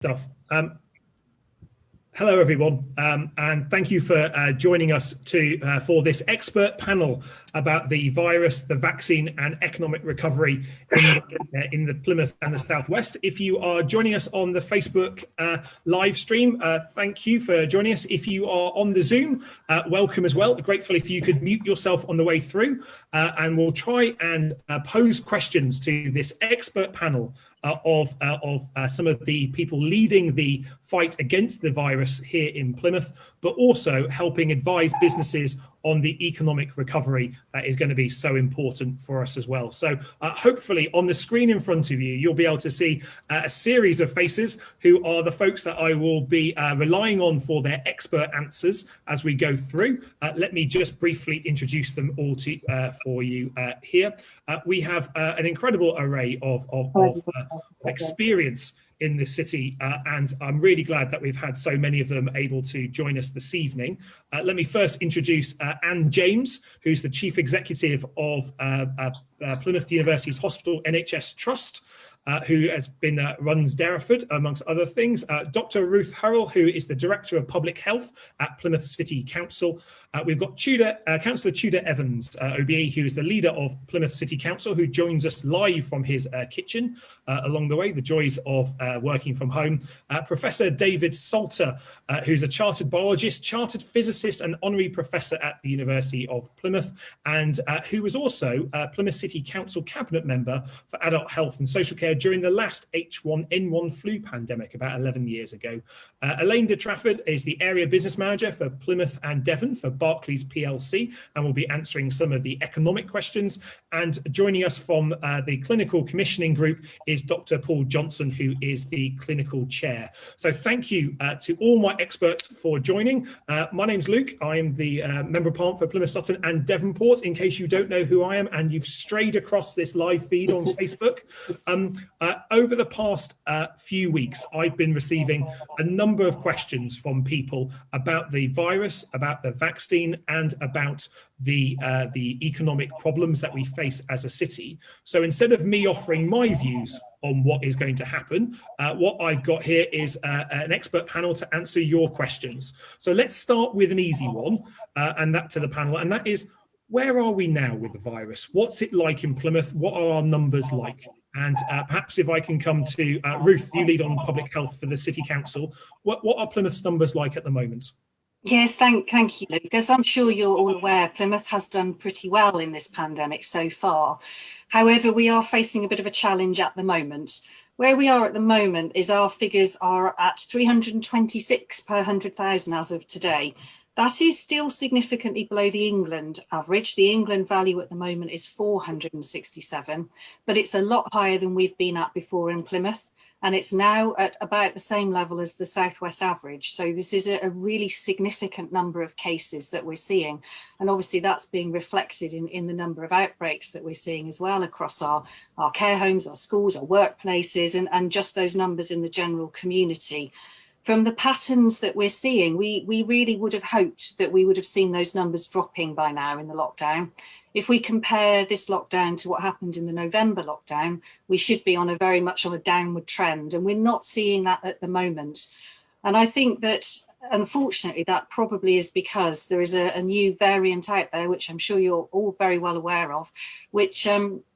Stuff. Hello, everyone, and thank you for joining us for this expert panel about the virus, the vaccine and economic recovery in the Plymouth and the Southwest. If you are joining us on the Facebook live stream, thank you for joining us. If you are on the Zoom, welcome as well. Grateful if you could mute yourself on the way through, and we'll try and pose questions to this expert panel of some of the people leading the fight against the virus here in Plymouth, but also helping advise businesses on the economic recovery that is going to be so important for us as well. So hopefully on the screen in front of you, you'll be able to see a series of faces who are the folks that I will be relying on for their expert answers as we go through. Let me just briefly introduce them all for you here. We have an incredible array of experience in the city, and I'm really glad that we've had so many of them able to join us this evening. Let me first introduce Anne James, who's the Chief Executive of Plymouth University's Hospital NHS Trust, who has been runs Derriford, amongst other things. Dr. Ruth Harrell, who is the Director of Public Health at Plymouth City Council. We've got Councillor Tudor Evans, OBE, who is the leader of Plymouth City Council, who joins us live from his kitchen along the way, the joys of working from home. Professor David Salter, who's a chartered biologist, chartered physicist and honorary professor at the University of Plymouth, and who was also Plymouth City Council cabinet member for adult health and social care during the last H1N1 flu pandemic about 11 years ago. Elaine de Trafford is the area business manager for Plymouth and Devon for Barclays PLC, and will be answering some of the economic questions. And joining us from the clinical commissioning group is Dr. Paul Johnson, who is the clinical chair. So thank you to all my experts for joining. My name's Luke. I am the member of parliament for Plymouth, Sutton and Devonport, in case you don't know who I am and you've strayed across this live feed on Facebook. Over the past few weeks, I've been receiving a number of questions from people about the virus, about the vaccine, and about the economic problems that we face as a city. So instead of me offering my views on what is going to happen, what I've got here is an expert panel to answer your questions. So let's start with an easy one, and that to the panel, and that is, where are we now with the virus? What's it like in Plymouth? What are our numbers like? And perhaps if I can come to Ruth, you lead on public health for the City Council. What are Plymouth's numbers like at the moment? Yes, thank you, Luke. As I'm sure you're all aware, Plymouth has done pretty well in this pandemic so far. However, we are facing a bit of a challenge at the moment. Where we are at the moment is our figures are at 326 per 100,000 as of today. That is still significantly below the England average. The England value at the moment is 467, but it's a lot higher than we've been at before in Plymouth. And it's now at about the same level as the Southwest average. So this is a really significant number of cases that we're seeing. And obviously that's being reflected in the number of outbreaks that we're seeing as well across our care homes, our schools, our workplaces, and just those numbers in the general community. From the patterns that we're seeing, we really would have hoped that we would have seen those numbers dropping by now in the lockdown. If we compare this lockdown to what happened in the November lockdown, we should be on very much on a downward trend, and we're not seeing that at the moment. And I think that, unfortunately, that probably is because there is a new variant out there, which I'm sure you're all very well aware of, which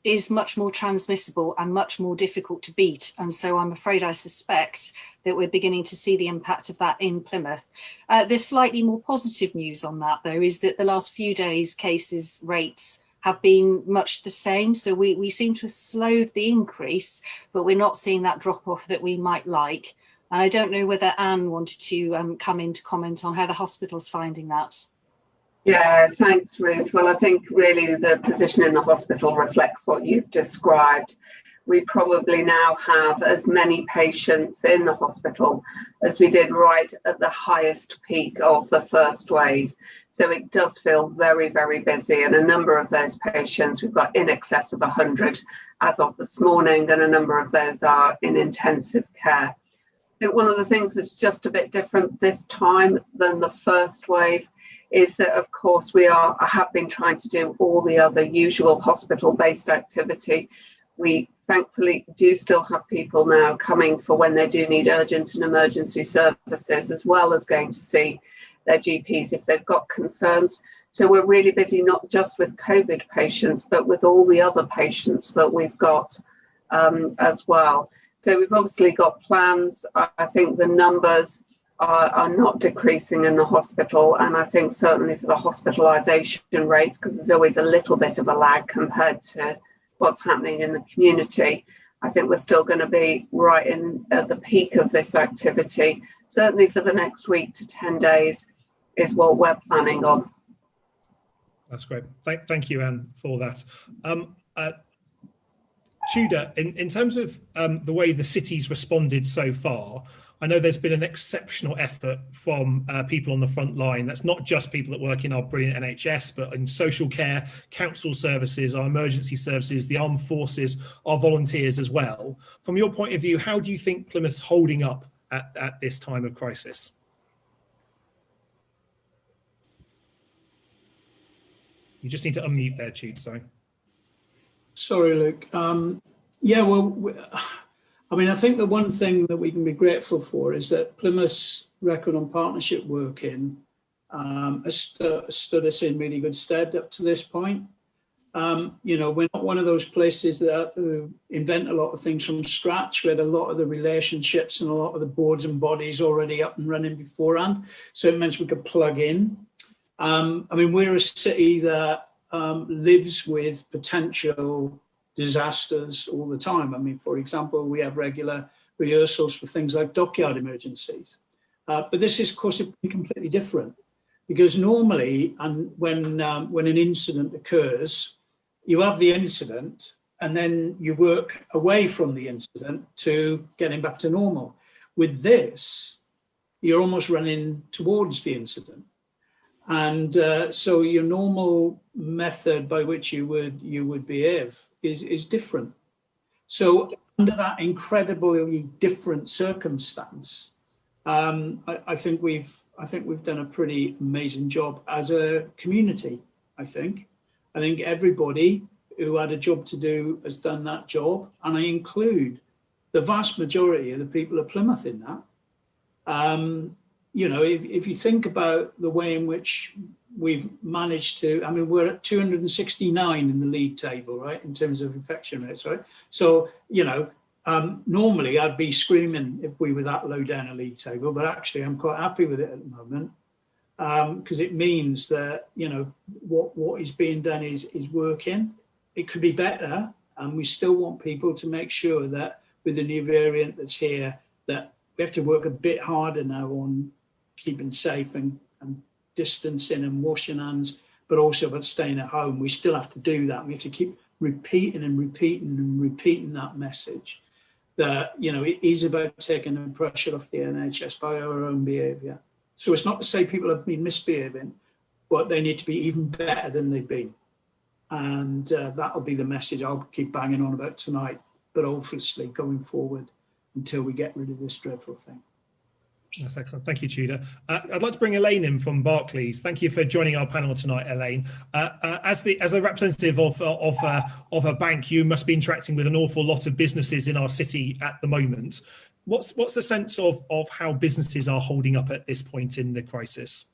is much more transmissible and much more difficult to beat. And so I'm afraid I suspect that we're beginning to see the impact of that in Plymouth. There's slightly more positive news on that, though, is that the last few days cases rates have been much the same. So we seem to have slowed the increase, but we're not seeing that drop off that we might like. And I don't know whether Anne wanted to come in to comment on how the hospital's finding that. Yeah, thanks, Ruth. Well, I think really the position in the hospital reflects what you've described. We probably now have as many patients in the hospital as we did right at the highest peak of the first wave. So it does feel very, very busy. And a number of those patients, we've got in excess of 100 as of this morning, and a number of those are in intensive care. I think one of the things that's just a bit different this time than the first wave is that, of course, we have been trying to do all the other usual hospital-based activity. We thankfully do still have people now coming for when they do need urgent and emergency services, as well as going to see their GPs if they've got concerns. So we're really busy not just with COVID patients, but with all the other patients that we've got as well. So we've obviously got plans. I think the numbers are not decreasing in the hospital, and I think certainly for the hospitalisation rates, because there's always a little bit of a lag compared to what's happening in the community, I think we're still going to be right in at the peak of this activity. Certainly for the next week to 10 days is what we're planning on. That's great. Thank you, Anne, for that. Tudor, in terms of the way the city's responded so far, I know there's been an exceptional effort from people on the front line. That's not just people that work in our brilliant NHS, but in social care, council services, our emergency services, the armed forces, our volunteers as well. From your point of view, how do you think Plymouth's holding up at this time of crisis? You just need to unmute there, Tude, sorry. Sorry, Luke. Yeah, well, I mean, I think the one thing that we can be grateful for is that Plymouth's record on partnership working has stood us in really good stead up to this point. You know, we're not one of those places that invent a lot of things from scratch. We had a lot of the relationships and a lot of the boards and bodies already up and running beforehand. So it meant we could plug in. I mean, we're a city that lives with potential disasters all the time. I mean, for example, we have regular rehearsals for things like dockyard emergencies. But this is, of course, completely different, because normally, and when an incident occurs, you have the incident and then you work away from the incident to getting back to normal. With this, you're almost running towards the incident. And so your normal method by which you would behave is different. So under that incredibly different circumstance, I think we've done a pretty amazing job as a community. I think everybody who had a job to do has done that job, and I include the vast majority of the people of Plymouth in that. You know, if you think about the way in which we've managed to, I mean, we're at 269 in the league table, right, in terms of infection rates, right? So, you know, normally I'd be screaming if we were that low down a league table, but actually I'm quite happy with it at the moment, because it means that, you know, what is being done is working. It could be better, and we still want people to make sure that with the new variant that's here, that we have to work a bit harder now on keeping safe and distancing and washing hands, but also about staying at home. We still have to do that. We have to keep repeating and repeating and repeating that message that, you know, it is about taking the pressure off the NHS by our own behaviour. So it's not to say people have been misbehaving, but they need to be even better than they've been. And that'll be the message I'll keep banging on about tonight, but obviously going forward until we get rid of this dreadful thing. That's excellent. Thank you, Tudor. I'd like to bring Elaine in from Barclays. Thank you for joining our panel tonight, Elaine. As a representative of a bank, you must be interacting with an awful lot of businesses in our city at the moment. What's the sense of how businesses are holding up at this point in the crisis?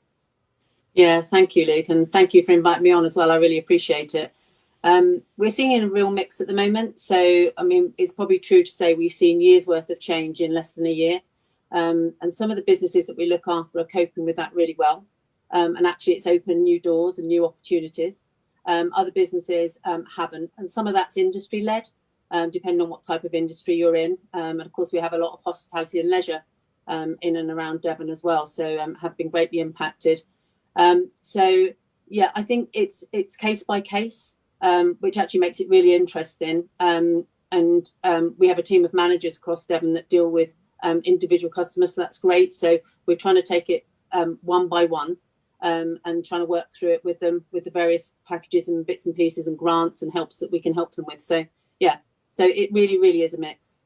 Yeah, thank you, Luke, and thank you for inviting me on as well. I really appreciate it. We're seeing a real mix at the moment. So, I mean, it's probably true to say we've seen years worth of change in less than a year. And some of the businesses that we look after are coping with that really well. And actually it's opened new doors and new opportunities. Other businesses haven't. And some of that's industry led, depending on what type of industry you're in. And of course, we have a lot of hospitality and leisure in and around Devon as well. So have been greatly impacted. So, yeah, I think it's case by case, which actually makes it really interesting. And we have a team of managers across Devon that deal with individual customers, so that's great. So we're trying to take it one by one and trying to work through it with them, with the various packages and bits and pieces and grants and helps that we can help them with. So yeah, so it really is a mix.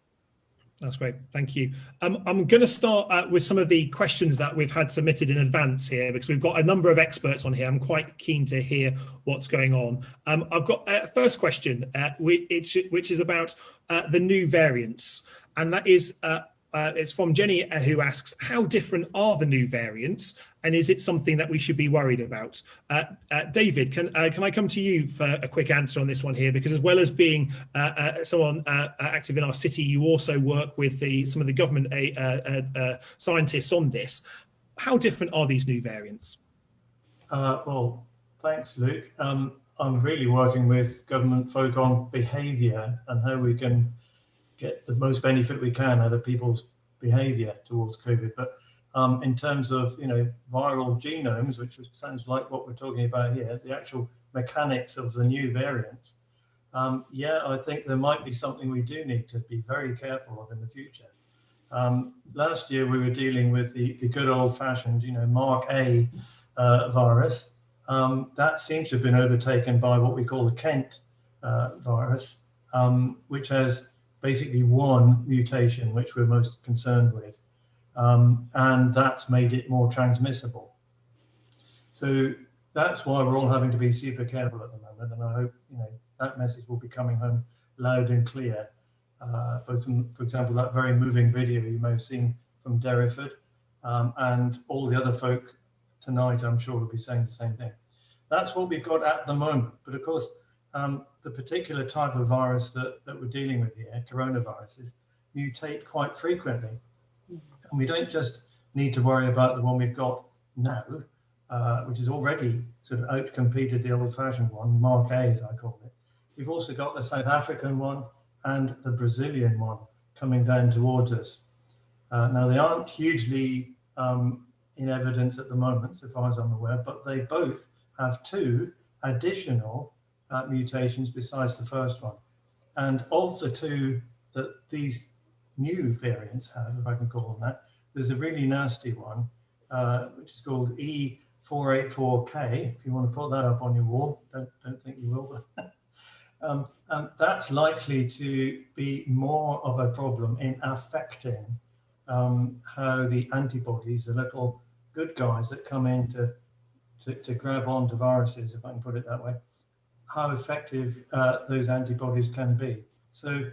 That's great. Thank you. I'm going to start with some of the questions that we've had submitted in advance here, because we've got a number of experts on here. I'm quite keen to hear what's going on. I've got a first question, which is about the new variants. And that is, it's from Jenny, who asks, how different are the new variants? And is it something that we should be worried about? David, can I come to you for a quick answer on this one here? Because as well as being someone active in our city, you also work with some of the government scientists on this. How different are these new variants? Well, thanks, Luke. I'm really working with government folk on behaviour and how we can get the most benefit we can out of people's behaviour towards COVID. But in terms of, viral genomes, which sounds like what we're talking about here, the actual mechanics of the new variants, yeah, I think there might be something we do need to be very careful of in the future. Last year we were dealing with the good old-fashioned, Mark A virus. That seems to have been overtaken by what we call the Kent virus, which has basically one mutation, which we're most concerned with. And that's made it more transmissible. So that's why we're all having to be super careful at the moment. And I hope, that message will be coming home loud and clear. Both from, for example, that very moving video you may have seen from Derriford, and all the other folk tonight, I'm sure, will be saying the same thing. That's what we've got at the moment. But of course, the particular type of virus that we're dealing with here, coronaviruses, mutate quite frequently. And we don't just need to worry about the one we've got now, which has already sort of outcompeted the old-fashioned one, Mark A, as I call it. We've also got the South African one and the Brazilian one coming down towards us. Now, they aren't hugely in evidence at the moment, so far as I'm aware, but they both have two additional mutations besides the first one. And of the two that these new variants have, if I can call them that, there's a really nasty one, which is called E484K. If you want to put that up on your wall, don't think you will, but and that's likely to be more of a problem in affecting how the antibodies, the little good guys that come in to grab onto viruses, if I can put it that way, how effective those antibodies can be. So,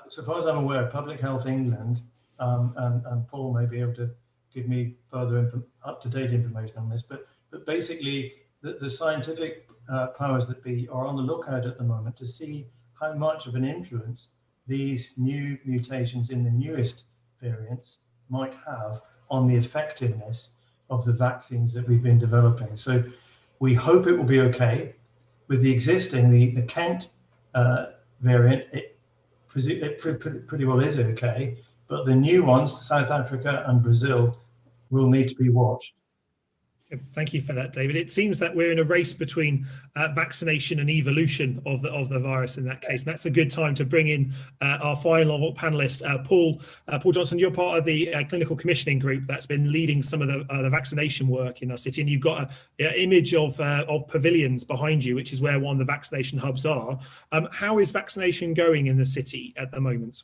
so far as I'm aware, Public Health England, and Paul may be able to give me further up-to-date information on this, but basically the scientific powers that be are on the lookout at the moment to see how much of an influence these new mutations in the newest variants might have on the effectiveness of the vaccines that we've been developing. So we hope it will be okay. With the existing, the Kent variant, it pretty well is okay, but the new ones, South Africa and Brazil, will need to be watched. Thank you for that, David. It seems that we're in a race between vaccination and evolution of the virus in that case. And that's a good time to bring in our final panelist, Paul Johnson. You're part of the clinical commissioning group that's been leading some of the vaccination work in our city. And you've got an image of pavilions behind you, which is where one of the vaccination hubs are. How is vaccination going in the city at the moment?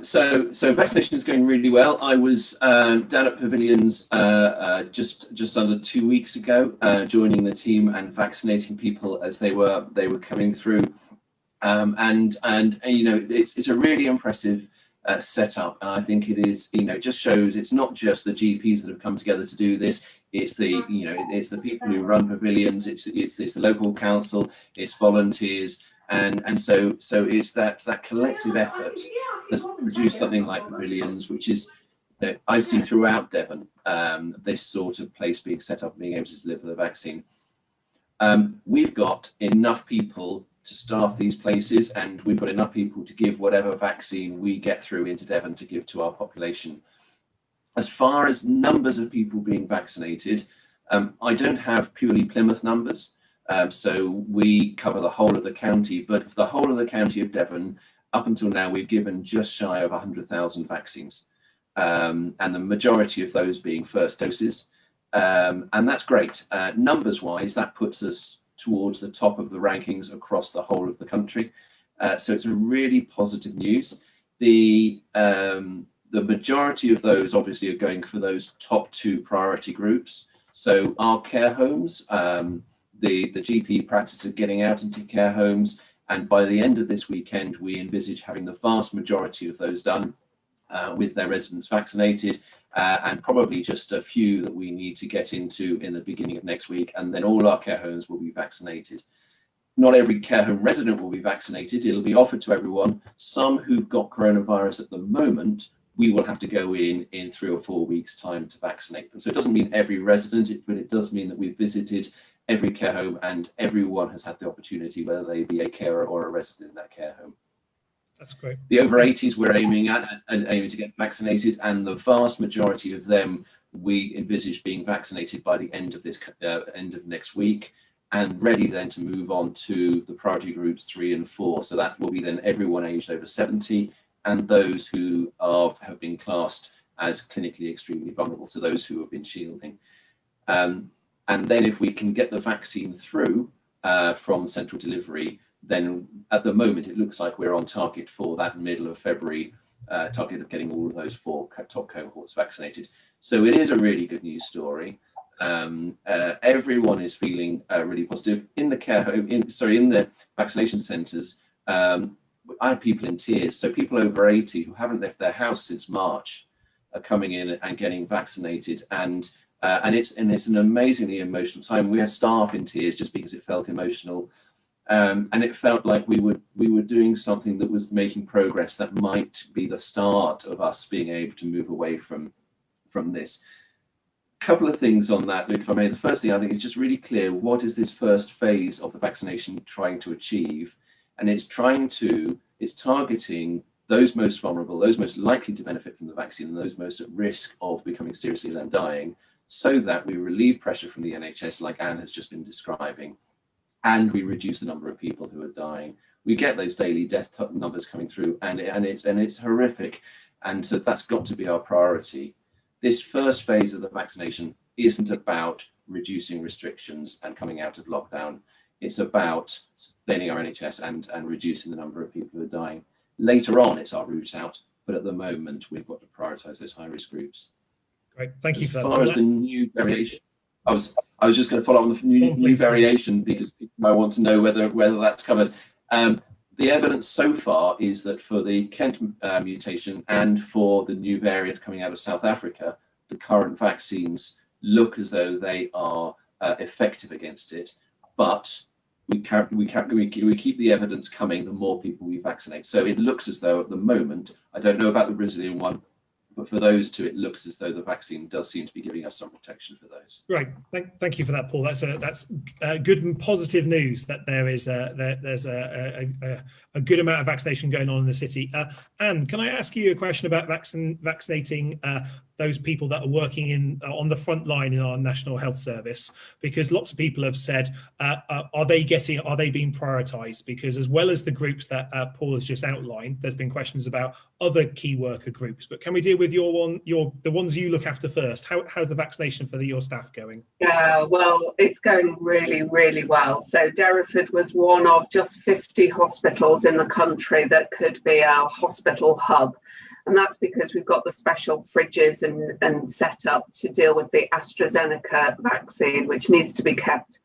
So vaccination is going really well. I was down at Pavilions just under 2 weeks ago, joining the team and vaccinating people as they were coming through, and it's a really impressive setup, and I think it is, it just shows it's not just the GPs that have come together to do this. It's the it's the people who run Pavilions. It's the local council. It's volunteers. And so it's that collective effort that's produced something like Pavilions, which is, I see throughout Devon, this sort of place being set up, being able to deliver the vaccine. We've got enough people to staff these places, and we've got enough people to give whatever vaccine we get through into Devon to give to our population. As far as numbers of people being vaccinated, I don't have purely Plymouth numbers. So we cover the whole of the county, but for the whole of the county of Devon, up until now, we've given just shy of 100,000 vaccines, and the majority of those being first doses. And that's great. Numbers-wise, that puts us towards the top of the rankings across the whole of the country. So it's a really positive news. The majority of those obviously are going for those top 2 priority groups. So our care homes, the GP practice are getting out into care homes, and by the end of this weekend, we envisage having the vast majority of those done with their residents vaccinated, and probably just a few that we need to get into in the beginning of next week, and then all our care homes will be vaccinated. Not every care home resident will be vaccinated. It'll be offered to everyone. Some who've got coronavirus at the moment, we will have to go in 3 or 4 weeks' time to vaccinate them. So it doesn't mean every resident, but it does mean that we've visited every care home and everyone has had the opportunity, whether they be a carer or a resident in that care home. That's great. The over 80s we're aiming at and aiming to get vaccinated, and the vast majority of them we envisage being vaccinated by the end of this end of next week, and ready then to move on to the priority groups 3 and 4. So that will be then everyone aged over 70 and those who have been classed as clinically extremely vulnerable, so those who have been shielding. And then if we can get the vaccine through from central delivery, then at the moment it looks like we're on target for that middle of February target of getting all of those 4 top cohorts vaccinated. So it is a really good news story. Everyone is feeling really positive in the care home, in the vaccination centres. I had people in tears. So people over 80 who haven't left their house since March are coming in and getting vaccinated, and it's an amazingly emotional time. We had staff in tears just because it felt emotional, and it felt like we were doing something that was making progress that might be the start of us being able to move away from this. Couple of things on that, Luke, if I may. The first thing I think is just really clear, what is this first phase of the vaccination trying to achieve? And it's targeting those most vulnerable, those most likely to benefit from the vaccine, and those most at risk of becoming seriously ill and dying, so that we relieve pressure from the NHS, like Anne has just been describing, and we reduce the number of people who are dying. We get those daily death numbers coming through, and it's horrific, and so that's got to be our priority. This first phase of the vaccination isn't about reducing restrictions and coming out of lockdown. It's about sustaining our NHS and reducing the number of people who are dying. Later on, it's our route out, but at the moment, we've got to prioritise those high-risk groups. Great, thank you for that. As far as the new variation, I was just going to follow on the new variation, because people might want to know whether that's covered. The evidence so far is that for the Kent mutation and for the new variant coming out of South Africa, the current vaccines look as though they are effective against it, but we keep the evidence coming the more people we vaccinate. So it looks as though at the moment, I don't know about the Brazilian one, but for those 2, it looks as though the vaccine does seem to be giving us some protection for those. Great, thank you for that, Paul. That's good and positive news that there's a good amount of vaccination going on in the city. Anne, can I ask you a question about vaccinating those people that are working on the front line in our National Health Service? Because lots of people have said, are they being prioritised? Because as well as the groups that Paul has just outlined, there's been questions about other key worker groups. But can we deal with the ones you look after first? How's the vaccination for your staff going? Yeah, well, it's going really, really well. So Derriford was one of just 50 hospitals in the country that could be our hospital hub. And that's because we've got the special fridges and set up to deal with the AstraZeneca vaccine, which needs to be kept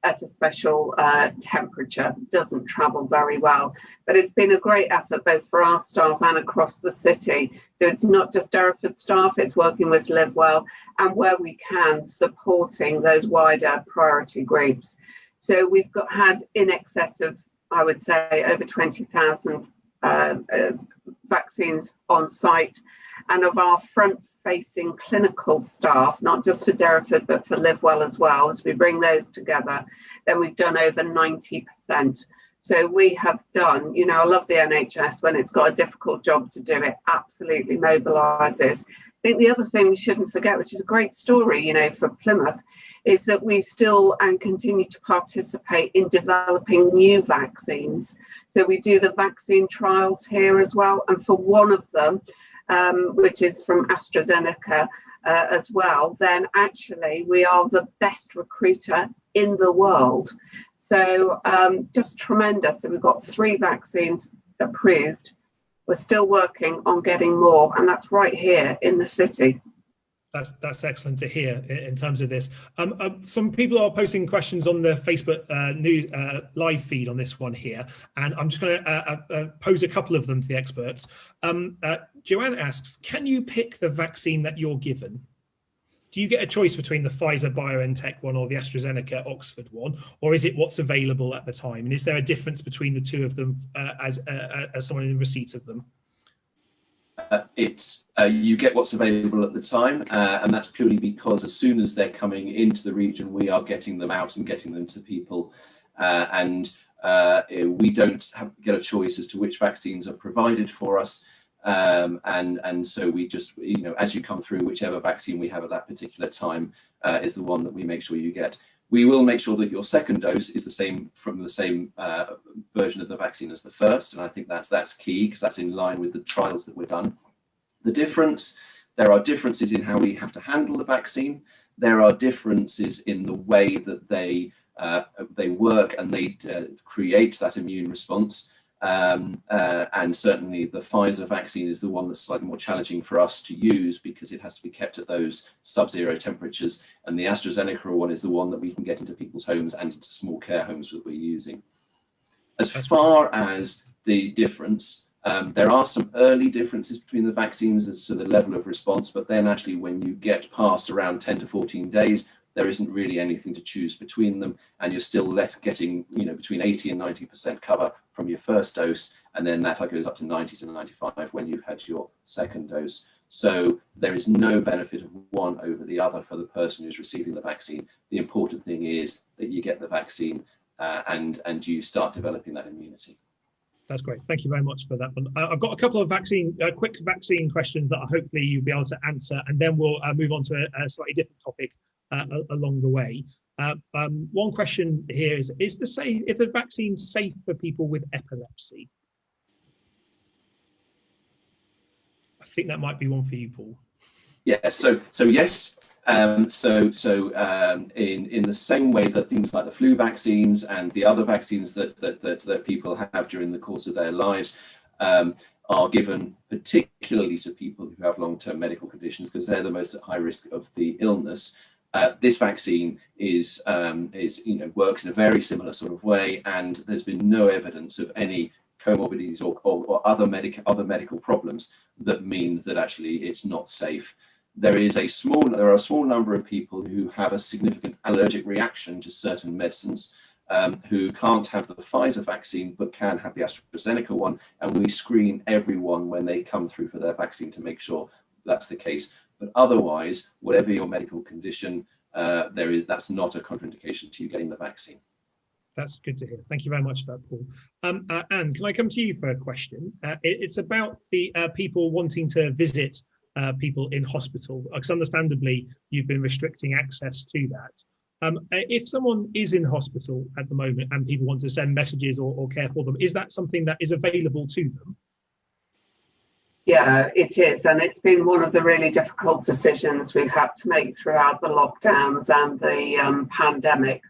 at a special temperature. It doesn't travel very well. But it's been a great effort both for our staff and across the city. So it's not just Derriford staff, it's working with Live Well and where we can, supporting those wider priority groups. So we've had in excess of, I would say, over 20,000 vaccines on site, and of our front-facing clinical staff, not just for Derriford but for Live Well as well, as we bring those together, then we've done over 90%. So we have done, I love the NHS when it's got a difficult job to do, it absolutely mobilises. I think the other thing we shouldn't forget, which is a great story, for Plymouth, is that we still and continue to participate in developing new vaccines. So we do the vaccine trials here as well. And for one of them, which is from AstraZeneca as well, then actually we are the best recruiter in the world. So just tremendous. So we've got 3 vaccines approved. We're still working on getting more, and that's right here in the city. That's excellent to hear in terms of this. Some people are posting questions on the Facebook news live feed on this one here, and I'm just going to pose a couple of them to the experts. Joanne asks, can you pick the vaccine that you're given? Do you get a choice between the Pfizer-BioNTech one or the AstraZeneca-Oxford one, or is it what's available at the time? And is there a difference between the two of them as someone in receipt of them? You get what's available at the time, and that's purely because as soon as they're coming into the region, we are getting them out and getting them to people, and we don't get a choice as to which vaccines are provided for us, and so we just, as you come through, whichever vaccine we have at that particular time is the one that we make sure you get. We will make sure that your second dose is the same from the same version of the vaccine as the first, and I think that's key because that's in line with the trials that were done. There are differences in how we have to handle the vaccine. There are differences in the way that they work and they create that immune response. And certainly the Pfizer vaccine is the one that's slightly more challenging for us to use because it has to be kept at those sub-zero temperatures, and the AstraZeneca one is the one that we can get into people's homes and into small care homes that we're using. As far as the difference, there are some early differences between the vaccines as to the level of response, but then actually when you get past around 10 to 14 days, there isn't really anything to choose between them, and you're still getting between 80 and 90% cover from your first dose, and then that goes up to 90 to 95 when you've had your second dose. So there is no benefit of one over the other for the person who's receiving the vaccine. The important thing is that you get the vaccine and you start developing that immunity. That's great. Thank you very much for that one. I've got a couple of quick vaccine questions that hopefully you'll be able to answer, and then we'll move on to a slightly different topic along the way. One question here is the vaccine safe for people with epilepsy? I think that might be one for you, Paul. Yeah, so yes. In the same way that things like the flu vaccines and the other vaccines that people have during the course of their lives are given particularly to people who have long-term medical conditions because they're the most at high risk of the illness. This vaccine works in a very similar sort of way, and there's been no evidence of any comorbidities or other medical problems that mean that actually it's not safe. There are a small number of people who have a significant allergic reaction to certain medicines, who can't have the Pfizer vaccine but can have the AstraZeneca one, and we screen everyone when they come through for their vaccine to make sure that's the case. But otherwise, whatever your medical condition, that's not a contraindication to you getting the vaccine. That's good to hear. Thank you very much for that, Paul. Anne, can I come to you for a question? It's about the people wanting to visit people in hospital, because understandably you've been restricting access to that. If someone is in hospital at the moment and people want to send messages or care for them, is that something that is available to them? Yeah, it is, and it's been one of the really difficult decisions we've had to make throughout the lockdowns and the pandemic.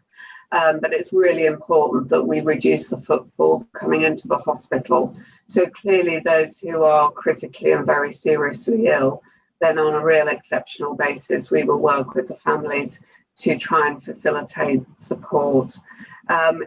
But it's really important that we reduce the footfall coming into the hospital. So clearly those who are critically and very seriously ill, then on a real exceptional basis, we will work with the families to try and facilitate support.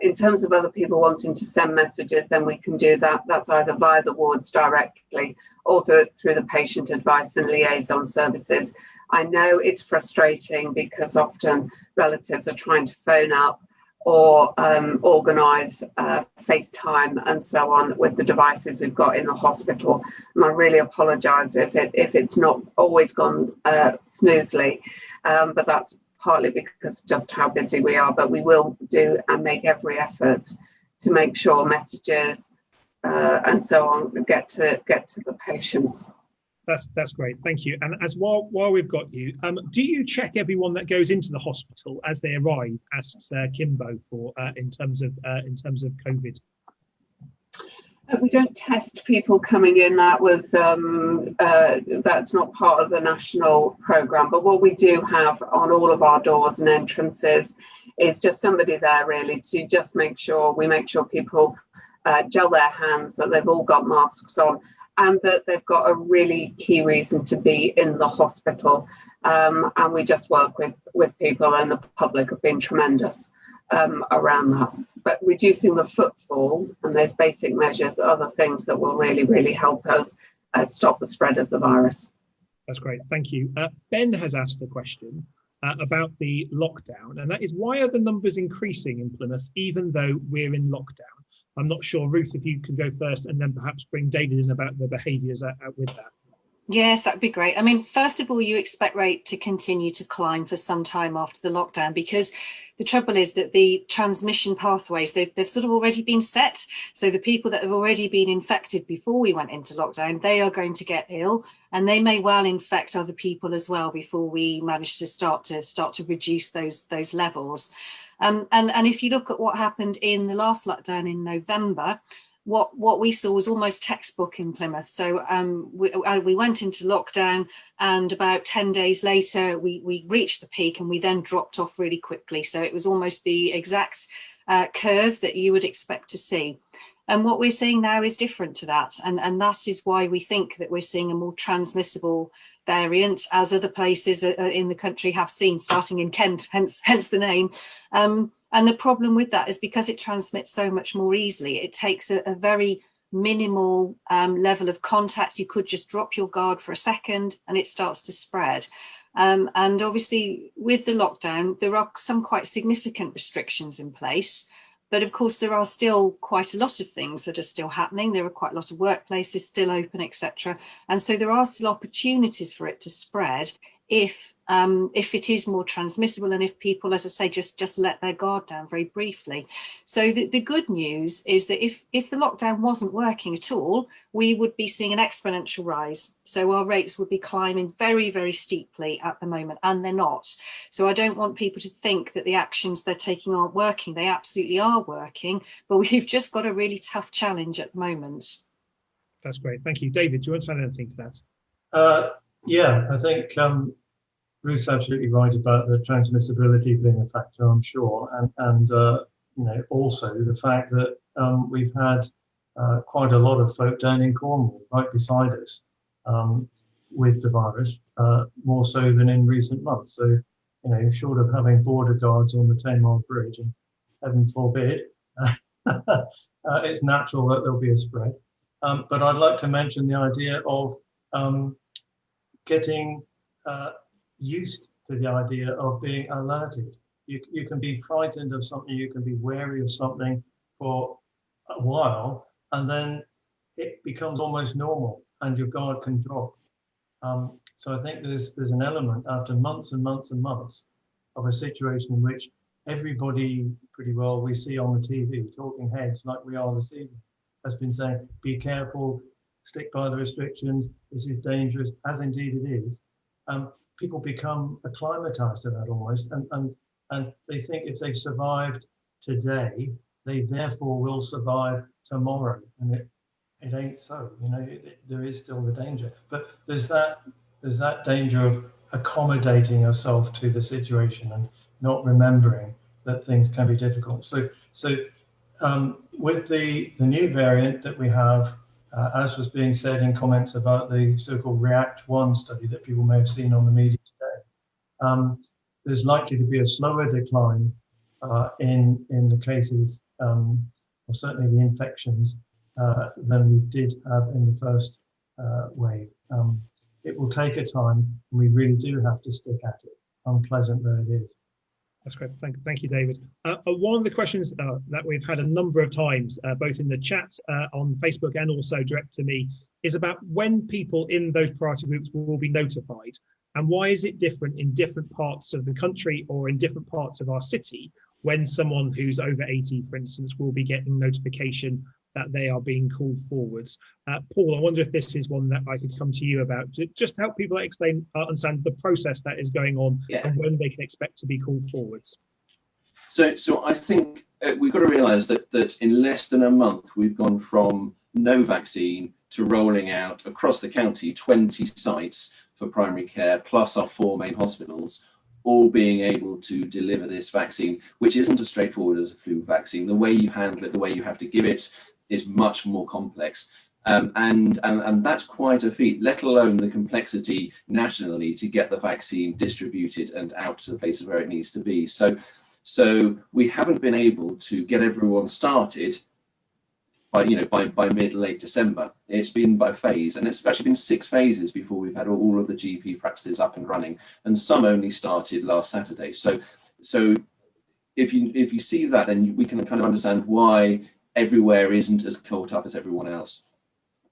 In terms of other people wanting to send messages, then we can do that. That's either via the wards directly or through the patient advice and liaison services. I know it's frustrating because often relatives are trying to phone up or organise FaceTime and so on with the devices we've got in the hospital. And I really apologise if it's not always gone smoothly, but that's partly because of just how busy we are. But we will do and make every effort to make sure messages and so on get to the patients. That's great, thank you. And as while we've got you, do you check everyone that goes into the hospital as they arrive? Asks Kimbo for in terms of COVID. We don't test people coming in. That was that's not part of the national programme. But what we do have on all of our doors and entrances It's just somebody there really to just make sure people gel their hands, that they've all got masks on, and that they've got a really key reason to be in the hospital. And we just work with people, and the public have been tremendous around that. But reducing the footfall and those basic measures are the things that will really, really help us stop the spread of the virus. That's great. Thank you. Ben has asked the question about the lockdown, and that is, why are the numbers increasing in Plymouth even though we're in lockdown? I'm not sure, Ruth, if you can go first and then perhaps bring David in about the behaviours out with that. Yes, that'd be great. I mean, first of all, you expect rate to continue to climb for some time after the lockdown, because the trouble is that the transmission pathways, they've sort of already been set. So the people that have already been infected before we went into lockdown, they are going to get ill, and they may well infect other people as well before we manage to start to reduce those levels. And if you look at what happened in the last lockdown in November, what we saw was almost textbook in Plymouth. So we went into lockdown, and about 10 days later, we reached the peak, and we then dropped off really quickly. So it was almost the exact curve that you would expect to see. And what we're seeing now is different to that. And that is why we think that we're seeing a more transmissible variant, as other places in the country have seen, starting in Kent, hence the name. And the problem with that is because it transmits so much more easily, it takes a very minimal level of contact. You could just drop your guard for a second and it starts to spread. And obviously with the lockdown, there are some quite significant restrictions in place. But of course, there are still quite a lot of things that are still happening. There are quite a lot of workplaces still open, etc. And so there are still opportunities for it to spread if it is more transmissible, and if people, as I say, just let their guard down very briefly. So the good news is that if the lockdown wasn't working at all, we would be seeing an exponential rise. So our rates would be climbing very, very steeply at the moment, and they're not. So I don't want people to think that the actions they're taking aren't working. They absolutely are working, but we've just got a really tough challenge at the moment. That's great. Thank you. David, do you want to add anything to that? Yeah, I think Ruth's absolutely right about the transmissibility being a factor, I'm sure, and you know, also the fact that we've had quite a lot of folk down in Cornwall, right beside us, with the virus, more so than in recent months. So, you know, short of having border guards on the 10-mile bridge, and heaven forbid, it's natural that there'll be a spread. But I'd like to mention the idea of getting used to the idea of being alerted. You can be frightened of something, you can be wary of something for a while, and then it becomes almost normal and your guard can drop. So I think there's an element after months and months and months of a situation in which everybody pretty well we see on the TV, talking heads like we are this evening, has been saying, be careful, stick by the restrictions, this is dangerous, as indeed it is. People become acclimatized to that almost, and they think if they've survived today, they therefore will survive tomorrow, and it ain't so. You know, there is still the danger, but there's that danger of accommodating yourself to the situation and not remembering that things can be difficult. So with the new variant that we have, as was being said in comments about the so-called REACT-1 study that people may have seen on the media today, there's likely to be a slower decline in the cases, or certainly the infections, than we did have in the first wave. It will take a time, and we really do have to stick at it, unpleasant though it is. That's great. Thank you, David. One of the questions that we've had a number of times, both in the chat on Facebook and also direct to me, is about when people in those priority groups will be notified, and why is it different in different parts of the country or in different parts of our city when someone who's over 80, for instance, will be getting notification that they are being called forwards. Paul, I wonder if this is one that I could come to you about, to just help people understand the process that is going on, and when they can expect to be called forwards. So I think we've got to realise that in less than a month, we've gone from no vaccine to rolling out across the county 20 sites for primary care, plus our 4 main hospitals, all being able to deliver this vaccine, which isn't as straightforward as a flu vaccine. The way you handle it, the way you have to give it, is much more complex. And that's quite a feat, let alone the complexity nationally to get the vaccine distributed and out to the places where it needs to be. So we haven't been able to get everyone started by mid-late December. It's been by phase, and it's actually been 6 phases before we've had all of the GP practices up and running, and some only started last Saturday. So if you see that, then we can kind of understand why everywhere isn't as caught up as everyone else.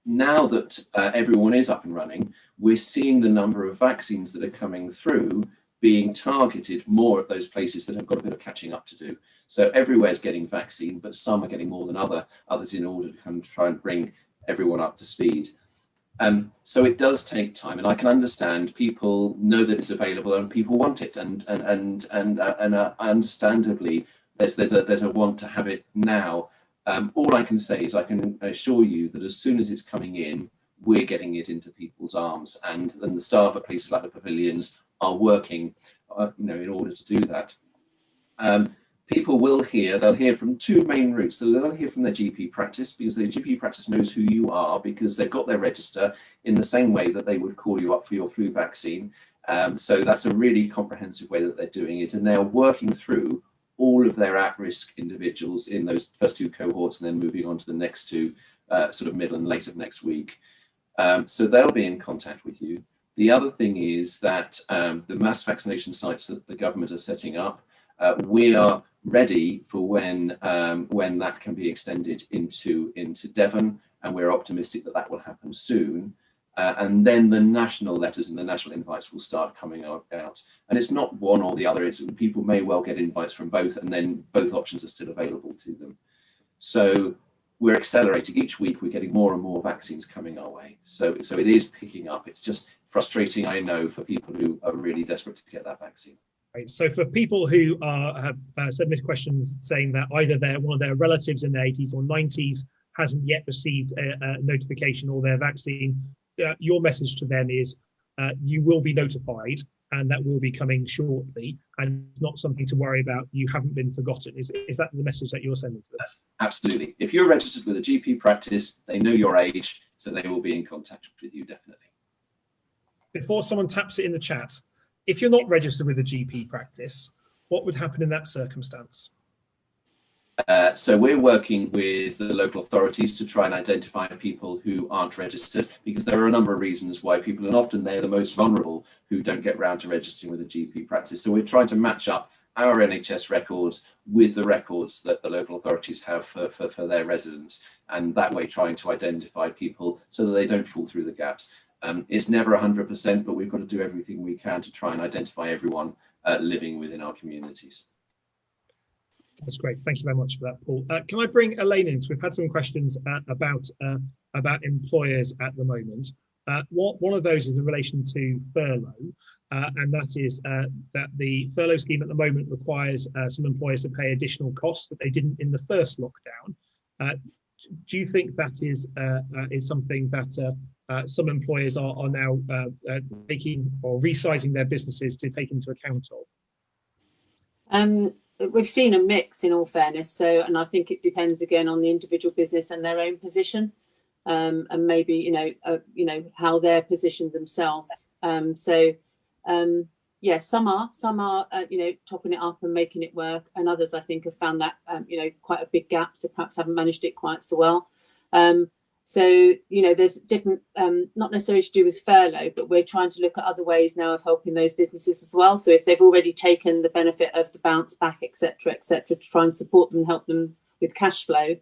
Now that everyone is up and running, we're seeing the number of vaccines that are coming through being targeted more at those places that have got a bit of catching up to do. So everywhere's getting vaccine, but some are getting more than others in order to kind of try and bring everyone up to speed. So it does take time, and I can understand people know that it's available and people want it, and understandably there's a want to have it now. All I can say is I can assure you that as soon as it's coming in, we're getting it into people's arms, and the staff at places like the pavilions are working, in order to do that. People will they'll hear from 2 main routes. They'll hear from their GP practice, because their GP practice knows who you are, because they've got their register in the same way that they would call you up for your flu vaccine. So that's a really comprehensive way that they're doing it, and they're working through all of their at-risk individuals in those first 2 cohorts, and then moving on to the next 2 sort of middle and late of next week. So they'll be in contact with you. The other thing is that the mass vaccination sites that the government are setting up, we are ready for when that can be extended into Devon, and we're optimistic that that will happen soon. And then the national letters and the national invites will start coming out. And it's not one or the other. People may well get invites from both, and then both options are still available to them. So we're accelerating. Each week we're getting more and more vaccines coming our way. So it is picking up. It's just frustrating, I know, for people who are really desperate to get that vaccine. Right. So for people who have submitted questions saying that either one of their relatives in their 80s or 90s hasn't yet received a notification or their vaccine, your message to them is you will be notified, and that will be coming shortly, and it's not something to worry about. You haven't been forgotten. Is that the message that you're sending to them? Yes, absolutely. If you're registered with a GP practice, they know your age, so they will be in contact with you, definitely. Before someone taps it in the chat, if you're not registered with a GP practice, what would happen in that circumstance? So we're working with the local authorities to try and identify people who aren't registered, because there are a number of reasons why people, and often they're the most vulnerable, who don't get round to registering with a GP practice. So we're trying to match up our NHS records with the records that the local authorities have for their residents, and that way trying to identify people so that they don't fall through the gaps. It's never 100%, but we've got to do everything we can to try and identify everyone living within our communities. That's great. Thank you very much for that, Paul. Can I bring Elaine in? So we've had some questions about employers at the moment. One of those is in relation to furlough, and that is that the furlough scheme at the moment requires some employers to pay additional costs that they didn't in the first lockdown. Do you think that is something that some employers are now making or resizing their businesses to take into account of? We've seen a mix, in all fairness. And I think it depends again on the individual business and their own position, and maybe how they're positioned themselves. Yeah, some are topping it up and making it work, and others I think have found that quite a big gap, so perhaps haven't managed it quite so well. There's different, not necessarily to do with furlough, but we're trying to look at other ways now of helping those businesses as well. So if they've already taken the benefit of the bounce back, etc., to try and support them and help them with cash flow,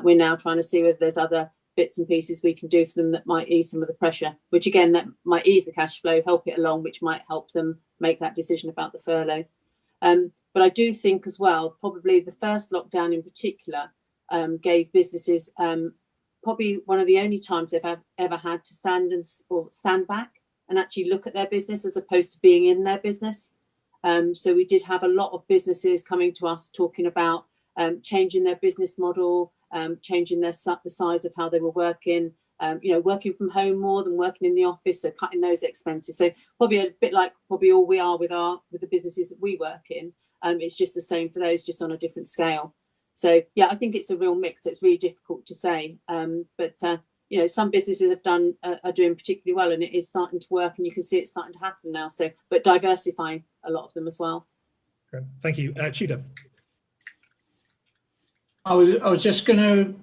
we're now trying to see whether there's other bits and pieces we can do for them that might ease some of the pressure, which again, that might ease the cash flow, help it along, which might help them make that decision about the furlough. But I do think as well, probably the first lockdown in particular gave businesses probably one of the only times they've ever had to stand back and actually look at their business as opposed to being in their business. So we did have a lot of businesses coming to us talking about changing their business model, changing the size of how they were working, working from home more than working in the office, so cutting those expenses. So probably a bit like probably all we are with the businesses that we work in. It's just the same for those, just on a different scale. So yeah, I think it's a real mix. It's really difficult to say, but some businesses are doing particularly well, and it is starting to work, and you can see it starting to happen now. So, but diversifying a lot of them as well. Great. Thank you, Tudor. I was just going to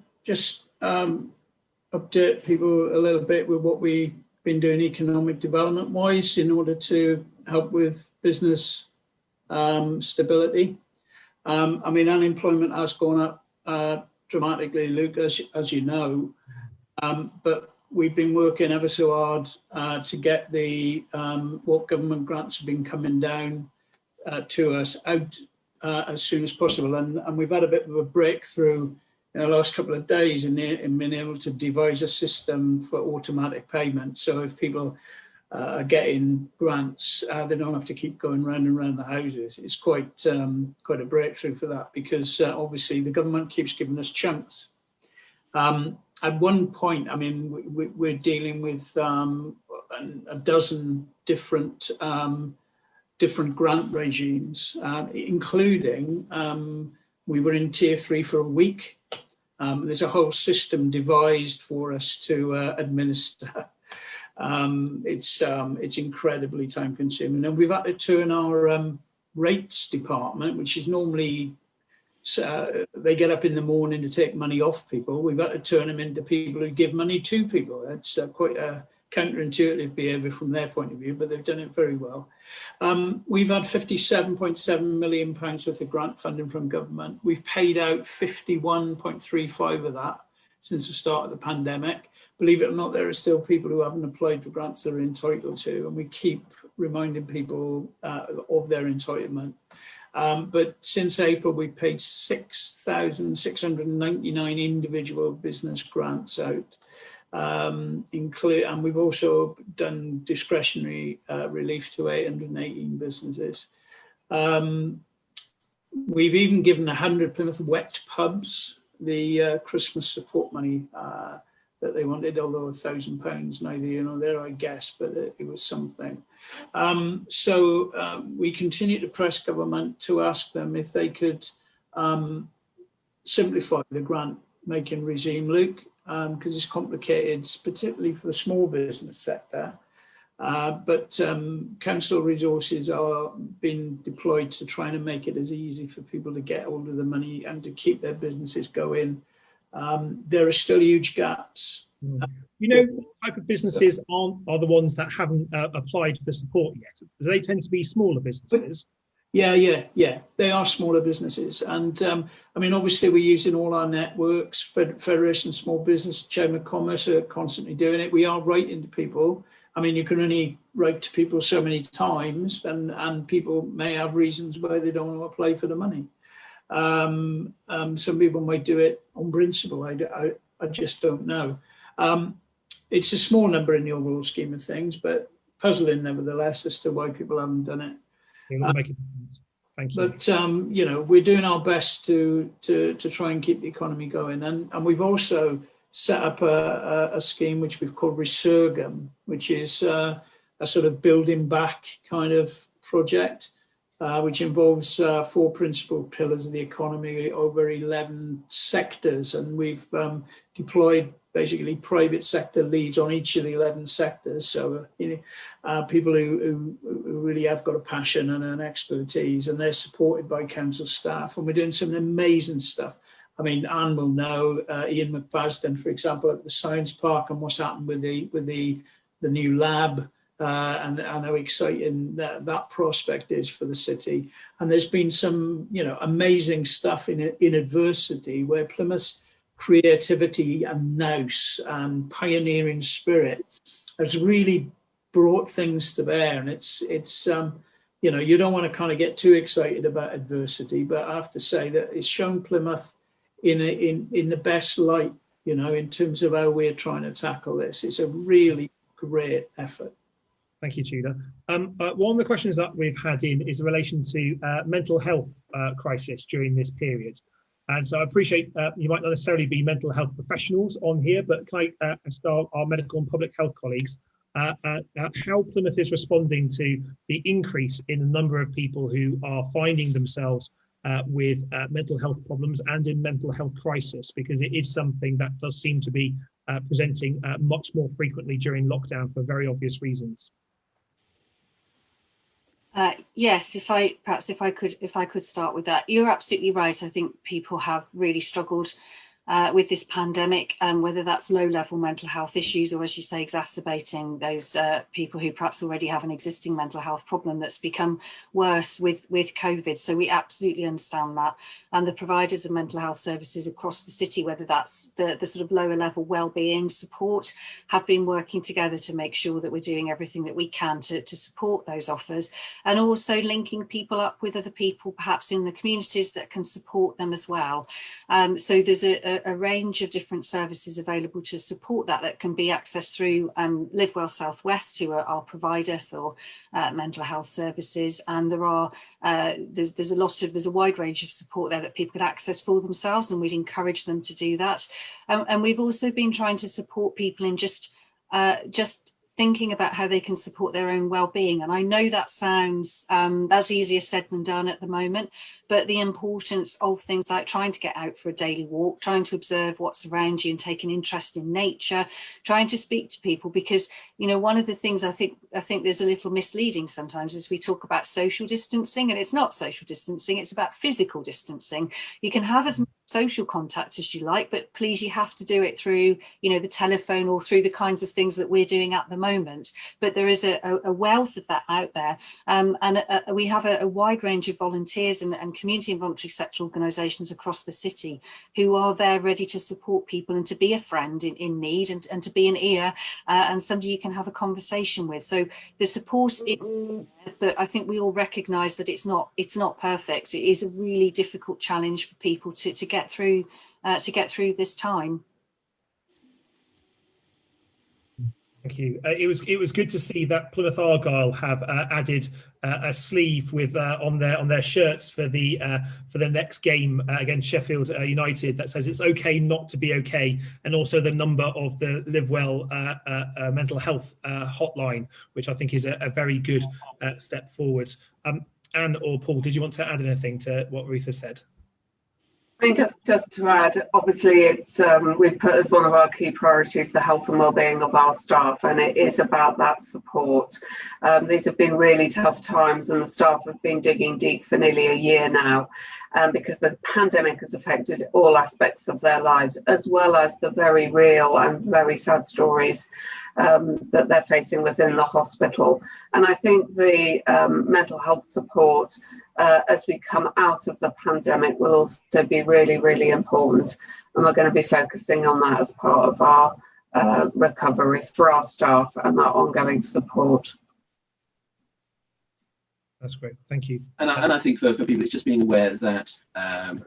update people a little bit with what we've been doing economic development wise in order to help with business stability. I mean, unemployment has gone up dramatically, Luke, as you know, but we've been working ever so hard to get the what government grants have been coming down to us out as soon as possible, and we've had a bit of a breakthrough in the last couple of days in being able to devise a system for automatic payment. So if people are getting grants, they don't have to keep going round and round the houses. It's quite a breakthrough for that, because obviously the government keeps giving us chunks. At one point, I mean, we're dealing with a dozen different grant regimes, including we were in tier 3 for a week. There's a whole system devised for us to administer. It's incredibly time consuming, and we've had to turn our rates department, which is normally they get up in the morning to take money off people. We've had to turn them into people who give money to people. It's quite a counterintuitive behaviour from their point of view, but they've done it very well. We've had £57.7 million worth of grant funding from government. We've paid out 51.35 of that since the start of the pandemic. Believe it or not, there are still people who haven't applied for grants they're entitled to, and we keep reminding people of their entitlement. But since April, we've paid 6,699 individual business grants out. And we've also done discretionary relief to 818 businesses. We've even given 100 Plymouth wet pubs the Christmas support money that they wanted, although £1,000 neither here nor there, I guess, but it was something. So we continue to press government to ask them if they could simplify the grant making regime, Luke, because it's complicated, particularly for the small business sector. But council resources are being deployed to try and make it as easy for people to get hold of the money and to keep their businesses going. There are still huge gaps. You know, what type of businesses are the ones that haven't applied for support yet? Do they tend to be smaller businesses? Yeah. They are smaller businesses. And I mean, obviously we're using all our networks. Federation of Small Business, Chamber of Commerce are constantly doing it. We are writing to people. I mean, you can only write to people so many times, and people may have reasons why they don't want to apply for the money. Some people might do it on principle. I just don't know. It's a small number in the overall scheme of things, but puzzling nevertheless as to why people haven't done it. It'll make a difference. Thank you. But you know, we're doing our best to try and keep the economy going, and we've also set up a scheme which we've called Resurgam, which is a sort of building back kind of project, which involves 4 principal pillars of the economy over 11 sectors, and we've deployed basically private sector leads on each of the 11 sectors. So people who really have got a passion and an expertise, and they're supported by council staff, and we're doing some amazing stuff. I mean, Anne will know, Ian McFadden, for example, at the Science Park, and what's happened with the new lab, and how exciting that prospect is for the city. And there's been some, amazing stuff in adversity where Plymouth's creativity and nous and pioneering spirit has really brought things to bear. And it's you don't want to kind of get too excited about adversity, but I have to say that it's shown Plymouth in the best light, in terms of how we're trying to tackle this. It's a really great effort. Thank you, Tudor. One of the questions that we've had in is in relation to mental health crisis during this period. And so I appreciate you might not necessarily be mental health professionals on here, but can I ask our medical and public health colleagues how Plymouth is responding to the increase in the number of people who are finding themselves with mental health problems and in mental health crisis, because it is something that does seem to be presenting much more frequently during lockdown for very obvious reasons. Yes, if I could start with that. You're absolutely right. I think people have really struggled with this pandemic, and whether that's low-level mental health issues or, as you say, exacerbating those people who perhaps already have an existing mental health problem that's become worse with COVID. So we absolutely understand that. And the providers of mental health services across the city, whether that's the sort of lower level wellbeing support, have been working together to make sure that we're doing everything that we can to support those offers, and also linking people up with other people perhaps in the communities that can support them as well. So there's a range of different services available to support that can be accessed through Live Well Southwest, who are our provider for mental health services, and there's a wide range of support there that people can access for themselves, and we'd encourage them to do that. And we've also been trying to support people in just thinking about how they can support their own well-being. And I know that sounds that's easier said than done at the moment, but the importance of things like trying to get out for a daily walk, trying to observe what's around you and take an interest in nature, trying to speak to people, because, you know, one of the things I think there's a little misleading sometimes is we talk about social distancing, and it's not social distancing, it's about physical distancing. You can have as much social contact as you like, but please, you have to do it through, you know, the telephone or through the kinds of things that we're doing at the moment. But there is a wealth of that out there, and we have a wide range of volunteers and community and voluntary sector organisations across the city who are there ready to support people and to be a friend in need, and to be an ear and somebody you can have a conversation with. So the support is there, but I think we all recognise that it's not perfect. It is a really difficult challenge for people to get through this time. Thank you. It was good to see that Plymouth Argyle have added a sleeve with on their shirts for the next game against Sheffield United that says it's okay not to be okay, and also the number of the Live Well mental health hotline, which I think is a very good step forwards. Anne or Paul, did you want to add anything to what Ruth has said? I mean, just to add, obviously it's we've put as one of our key priorities the health and wellbeing of our staff, and it is about that support. These have been really tough times, and the staff have been digging deep for nearly a year now, because the pandemic has affected all aspects of their lives, as well as the very real and very sad stories that they're facing within the hospital. And I think the mental health support as we come out of the pandemic will also be really, really important, and we're going to be focusing on that as part of our recovery for our staff and that ongoing support. That's great, thank you. And I think for people, it's just being aware that your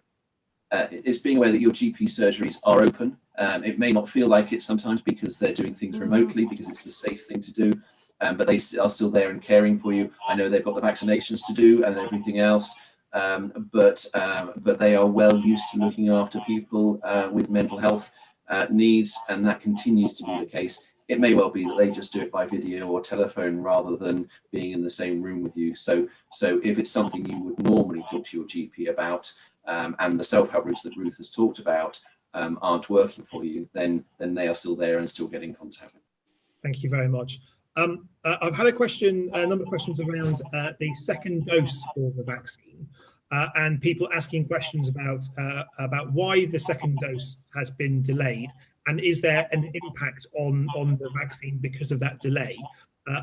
GP surgeries are open. It may not feel like it sometimes because they're doing things remotely, because it's the safe thing to do. But they are still there and caring for you. I know they've got the vaccinations to do and everything else, but they are well used to looking after people with mental health needs, and that continues to be the case. It may well be that they just do it by video or telephone rather than being in the same room with you. So if it's something you would normally talk to your GP about, and the self-help routes that Ruth has talked about aren't working for you, then they are still there and still getting contact with. Thank you very much. I've had a number of questions around the second dose for the vaccine, and people asking questions about why the second dose has been delayed, and is there an impact on the vaccine because of that delay?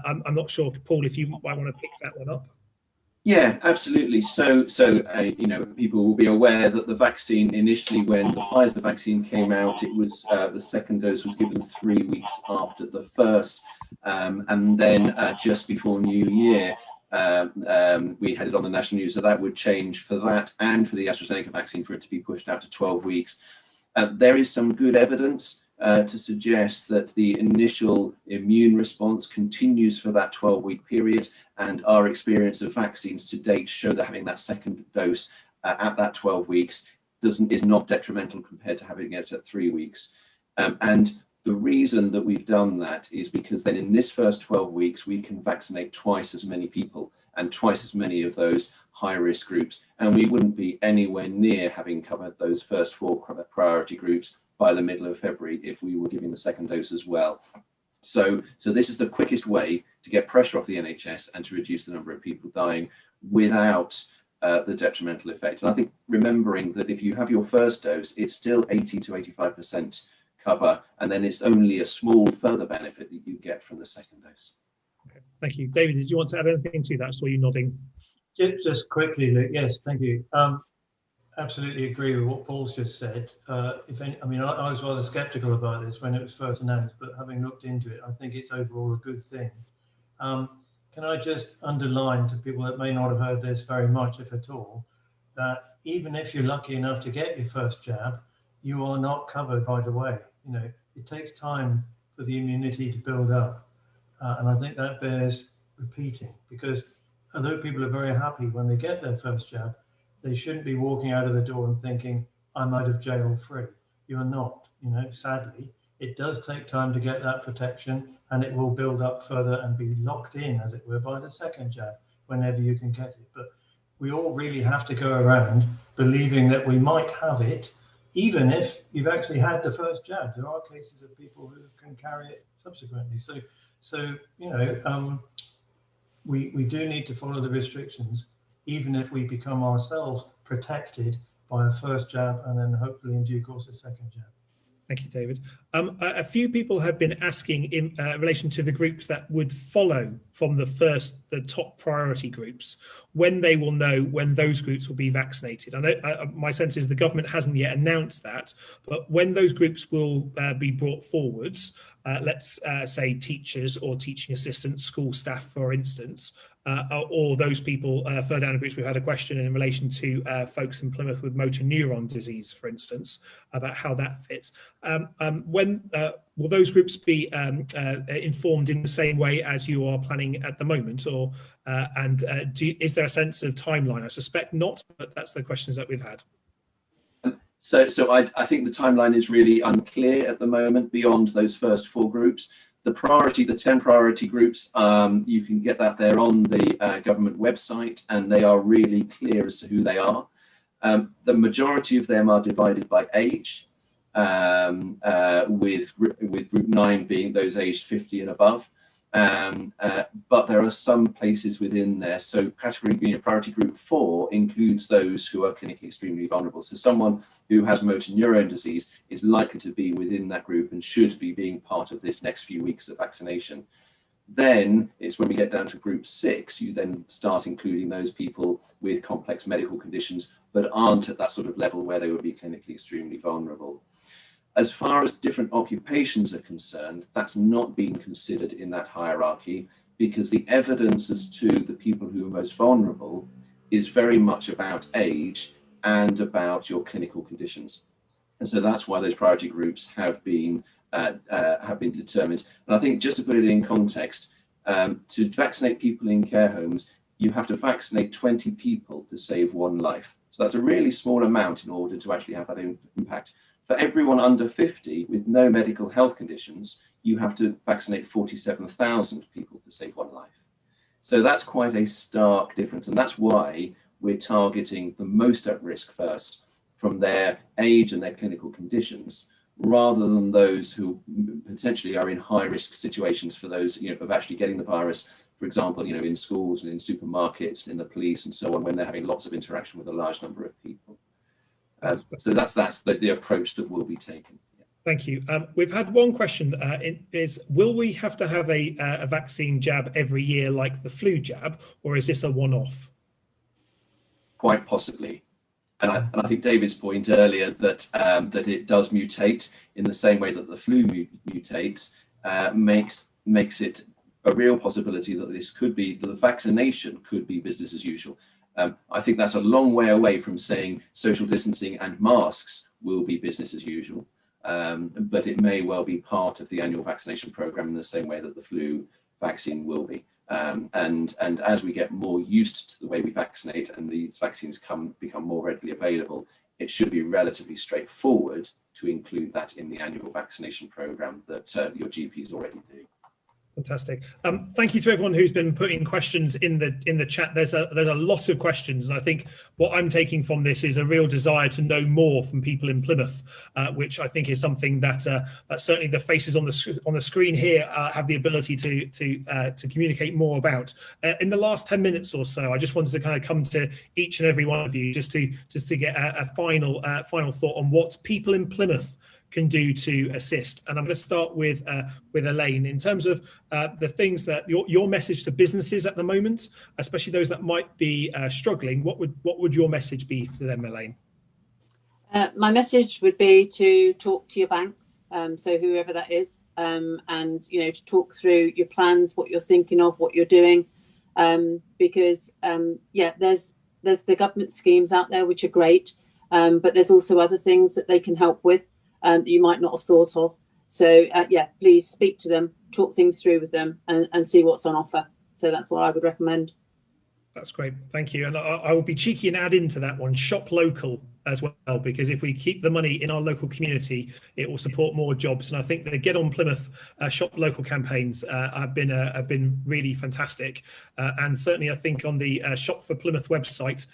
I'm not sure, Paul, if you might want to pick that one up. Yeah, absolutely. So you know, people will be aware that the vaccine initially, when the Pfizer vaccine came out, it was the second dose was given 3 weeks after the first, and then just before New Year, we had it on the national news that would change for that and for the AstraZeneca vaccine for it to be pushed out to 12 weeks. There is some good evidence to suggest that the initial immune response continues for that 12-week period, and our experience of vaccines to date show that having that second dose at that 12 weeks is not detrimental compared to having it at 3 weeks. And the reason that we've done that is because then in this first 12 weeks, we can vaccinate twice as many people and twice as many of those high risk groups. And we wouldn't be anywhere near having covered those first 4 priority groups by the middle of February if we were giving the second dose as well. So this is the quickest way to get pressure off the NHS and to reduce the number of people dying without the detrimental effect. And I think remembering that if you have your first dose, it's still 80 to 85% cover, and then it's only a small further benefit that you get from the second dose. Okay. Thank you. David, did you want to add anything to that? I saw you nodding. Just quickly, Luke. Yes, thank you. Absolutely agree with what Paul's just said. I was rather sceptical about this when it was first announced, but having looked into it, I think it's overall a good thing. Can I just underline to people that may not have heard this very much, if at all, that even if you're lucky enough to get your first jab, you are not covered right away. You know, it takes time for the immunity to build up. And I think that bears repeating, because although people are very happy when they get their first jab, they shouldn't be walking out of the door and thinking, I'm out of jail free. You're not, you know, sadly. It does take time to get that protection, and it will build up further and be locked in, as it were, by the second jab whenever you can get it. But we all really have to go around believing that we might have it, even if you've actually had the first jab. There are cases of people who can carry it subsequently. So you know, we do need to follow the restrictions, even if we become ourselves protected by a first jab and then hopefully in due course a second jab. Thank you, David. A few people have been asking in relation to the groups that would follow from the top priority groups, when they will know when those groups will be vaccinated. I know my sense is the government hasn't yet announced that, but when those groups will be brought forwards, let's say teachers or teaching assistants, school staff, for instance, or those people further down the groups. We've had a question in relation to folks in Plymouth with motor neuron disease, for instance, about how that fits. When will those groups be informed in the same way as you are planning at the moment, or is there a sense of timeline? I suspect not, but that's the questions that we've had. So I think the timeline is really unclear at the moment beyond those first 4 groups. The 10 priority groups, you can get that there on the government website, and they are really clear as to who they are. The majority of them are divided by age, with group 9 being those aged 50 and above. But there are some places within there. So category, priority group 4 includes those who are clinically extremely vulnerable. So someone who has motor neuron disease is likely to be within that group and should be being part of this next few weeks of vaccination. Then it's when we get down to group 6, you then start including those people with complex medical conditions but aren't at that sort of level where they would be clinically extremely vulnerable. As far as different occupations are concerned, that's not being considered in that hierarchy, because the evidence as to the people who are most vulnerable is very much about age and about your clinical conditions. And so that's why those priority groups have been determined. And I think, just to put it in context, to vaccinate people in care homes, you have to vaccinate 20 people to save 1 life. So that's a really small amount in order to actually have that impact. For everyone under 50 with no medical health conditions, you have to vaccinate 47,000 people to save 1 life. So that's quite a stark difference. And that's why we're targeting the most at risk first from their age and their clinical conditions, rather than those who potentially are in high risk situations for those, of actually getting the virus, for example, in schools and in supermarkets, in the police and so on, when they're having lots of interaction with a large number of people. So that's the approach that will be taken. Thank you. We've had one question, will we have to have a vaccine jab every year like the flu jab, or is this a one-off? Quite possibly. And I think David's point earlier that it does mutate in the same way that the flu mutates makes it a real possibility that the vaccination could be business as usual. I think that's a long way away from saying social distancing and masks will be business as usual, but it may well be part of the annual vaccination program in the same way that the flu vaccine will be. And as we get more used to the way we vaccinate and these vaccines become more readily available, it should be relatively straightforward to include that in the annual vaccination programme that your GPs already do. Fantastic. Thank you to everyone who's been putting questions in the chat. There's a lot of questions, and I think what I'm taking from this is a real desire to know more from people in Plymouth, which I think is something that certainly the faces on the screen here have the ability to communicate more about. In the last 10 minutes or so, I just wanted to kind of come to each and every one of you just to get a final thought on what people in Plymouth can do to assist. And I'm going to start with Elaine in terms of the things that your message to businesses at the moment, especially those that might be struggling. What would your message be to them, Elaine? My message would be to talk to your banks, so whoever that is, and to talk through your plans, what you're thinking of, what you're doing, because there's the government schemes out there which are great, but there's also other things that they can help with. That you might not have thought of. So please speak to them, talk things through with them and see what's on offer. So that's what I would recommend. That's great, thank you. And I will be cheeky and add into that one, shop local as well, because if we keep the money in our local community, it will support more jobs. And I think the Get On Plymouth shop local campaigns have been really fantastic. And certainly I think on the Shop for Plymouth website,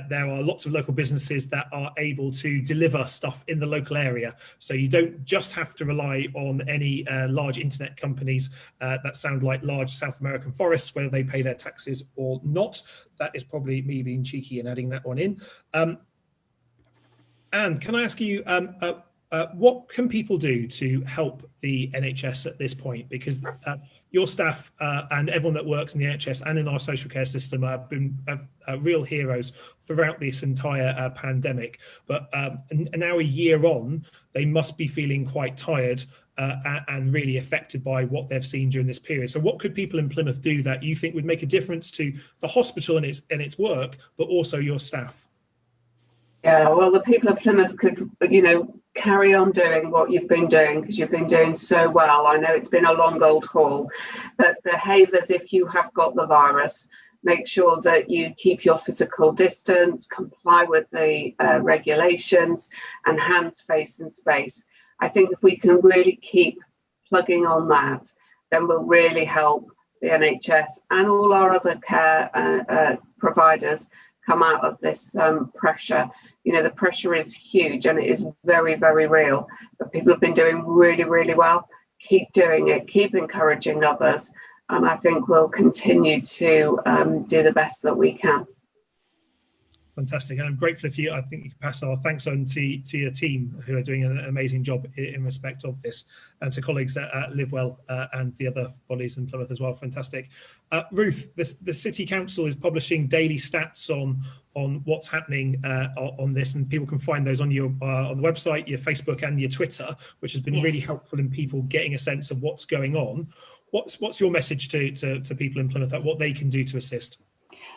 there are lots of local businesses that are able to deliver stuff in the local area. So you don't just have to rely on any large internet companies that sound like large South American forests, whether they pay their taxes or not. That is probably me being cheeky and adding that one in. And can I ask you, what can people do to help the NHS at this point? Because your staff and everyone that works in the NHS and in our social care system have been real heroes throughout this entire pandemic. But now a year on, they must be feeling quite tired and really affected by what they've seen during this period. So what could people in Plymouth do that you think would make a difference to the hospital and its work, but also your staff? Yeah, well, the people of Plymouth could, carry on doing what you've been doing, because you've been doing so well. I know it's been a long old haul, but behave as if you have got the virus. Make sure that you keep your physical distance, comply with the regulations, and hands, face and space. I think if we can really keep plugging on that, then we'll really help the NHS and all our other care providers come out of this pressure. The pressure is huge and it is very, very real, but people have been doing really, really well. Keep doing it, keep encouraging others, and I think we'll continue to do the best that we can. Fantastic, and I'm grateful if you, I think you can pass our thanks on to your team who are doing an amazing job in respect of this, and to colleagues at Live Well and the other bodies in Plymouth as well. Fantastic. Ruth, the City Council is publishing daily stats on what's happening on this, and people can find those on your on the website, your Facebook and your Twitter, which has been really helpful in people getting a sense of what's going on. What's your message to people in Plymouth about what they can do to assist?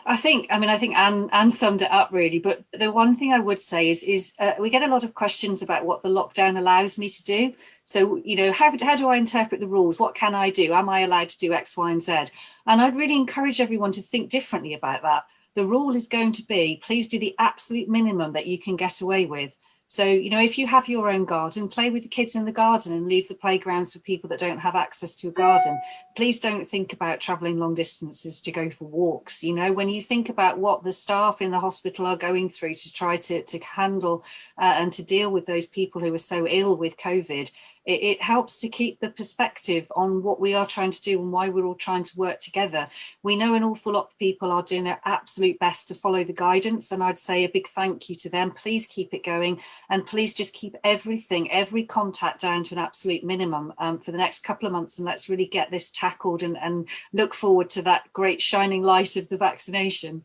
I think Anne summed it up really, but the one thing I would say is we get a lot of questions about what the lockdown allows me to do. So, how do I interpret the rules? What can I do? Am I allowed to do X, Y, and Z? And I'd really encourage everyone to think differently about that. The rule is going to be, please do the absolute minimum that you can get away with. So, if you have your own garden, play with the kids in the garden and leave the playgrounds for people that don't have access to a garden. Please don't think about travelling long distances to go for walks. When you think about what the staff in the hospital are going through to try to handle and to deal with those people who are so ill with COVID, it helps to keep the perspective on what we are trying to do and why we're all trying to work together. We know an awful lot of people are doing their absolute best to follow the guidance, and I'd say a big thank you to them. Please keep it going, and please just keep every contact down to an absolute minimum for the next couple of months, and let's really get this tackled and look forward to that great shining light of the vaccination.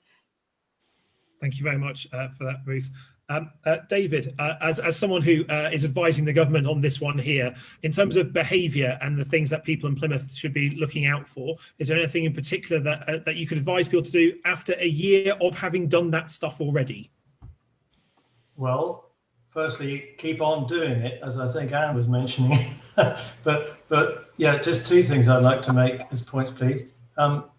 Thank you very much for that, Ruth. David, as someone who is advising the government on this one here, in terms of behaviour and the things that people in Plymouth should be looking out for, is there anything in particular that you could advise people to do after a year of having done that stuff already? Well, firstly, keep on doing it, as I think Anne was mentioning. but yeah, just two things I'd like to make as points, please.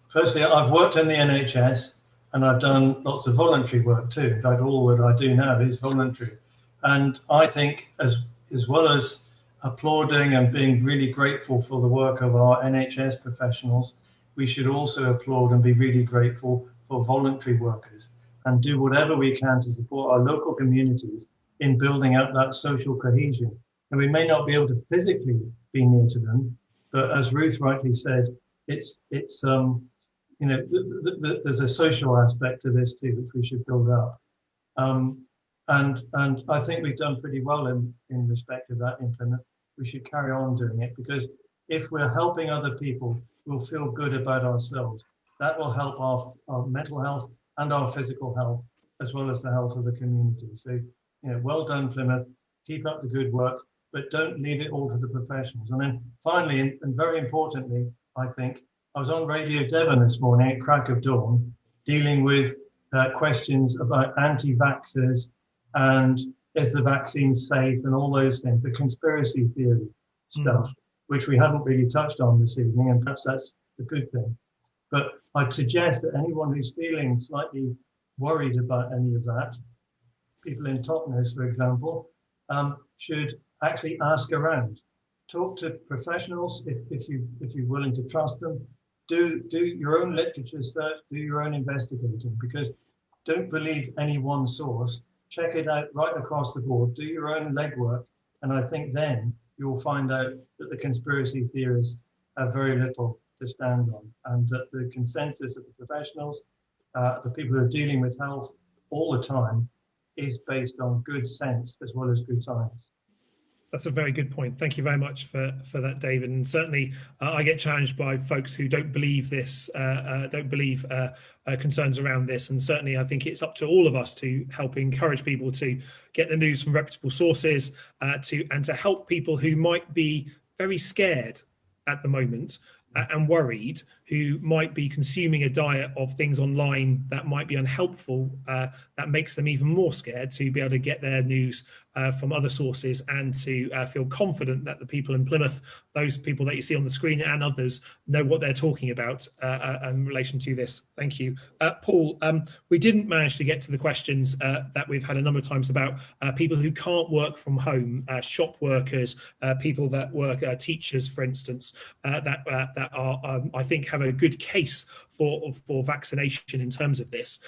Firstly, I've worked in the NHS and I've done lots of voluntary work too. In fact, all that I do now is voluntary. And I think as well as applauding and being really grateful for the work of our NHS professionals, we should also applaud and be really grateful for voluntary workers and do whatever we can to support our local communities in building up that social cohesion. And we may not be able to physically be near to them, but as Ruth rightly said, it's you know, there's a social aspect to this too, which we should build up. And I think we've done pretty well in respect of that in Plymouth. We should carry on doing it, because if we're helping other people, we'll feel good about ourselves. That will help our mental health and our physical health, as well as the health of the community. So, you know, well done, Plymouth. Keep up the good work, but don't leave it all to the professionals. And then finally, and very importantly, I think, I was on Radio Devon this morning at crack of dawn, dealing with questions about anti-vaxxers and is the vaccine safe and all those things, the conspiracy theory stuff, which we haven't really touched on this evening, and perhaps that's a good thing. But I'd suggest that anyone who's feeling slightly worried about any of that, people in Totnes, for example, should actually ask around. Talk to professionals if you're willing to trust them. Do your own literature search, do your own investigating, because don't believe any one source. Check it out right across the board. Do your own legwork, and I think then you'll find out that the conspiracy theorists have very little to stand on, and that the consensus of the professionals, the people who are dealing with health all the time, is based on good sense as well as good science. That's a very good point. Thank you very much for that, David. And certainly, I get challenged by folks who don't believe this, don't believe concerns around this. And certainly, I think it's up to all of us to help encourage people to get the news from reputable sources, and to help people who might be very scared at the moment and worried, who might be consuming a diet of things online that might be unhelpful, that makes them even more scared, to be able to get their news from other sources and to feel confident that the people in Plymouth, those people that you see on the screen and others, know what they're talking about in relation to this. Thank you. Paul, we didn't manage to get to the questions that we've had a number of times about people who can't work from home, shop workers, people that work, teachers, for instance, that are, I think, have a good case for vaccination in terms of this.